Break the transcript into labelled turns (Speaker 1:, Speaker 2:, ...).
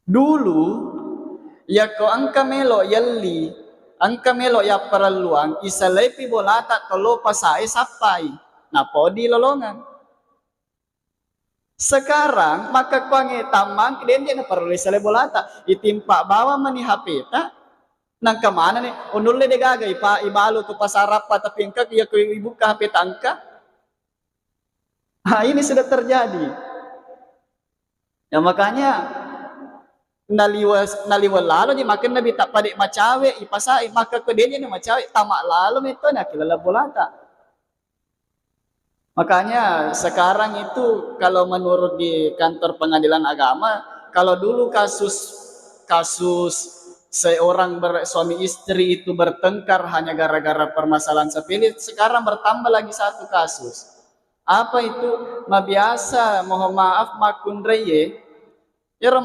Speaker 1: Dulu, ya ko angka melo yalli, angka melo ya paraluang, isalepi bolata tolo pasai sapai. Napo di lolongan. Sekarang maka kuangi tamang keden dia na perlu isale bolata. Itimpa bawa mani HP ta. Nang kemana nih? Unul de gaga ibalu tu pasarap pa tapi engka ya ko ibuka HP tangka. Ini sudah terjadi. Ya makanya naliwa lalo di makin nabi tak padik macawe ipasai maka kedenya ni macawe tamak lalu itu nak kilala bolata. Makanya sekarang itu kalau menurut di kantor pengadilan agama, kalau dulu kasus kasus seorang suami istri itu bertengkar hanya gara-gara permasalahan sepele, sekarang bertambah lagi satu kasus. Apa itu? Mabiasa, mohon maaf makundreye, ya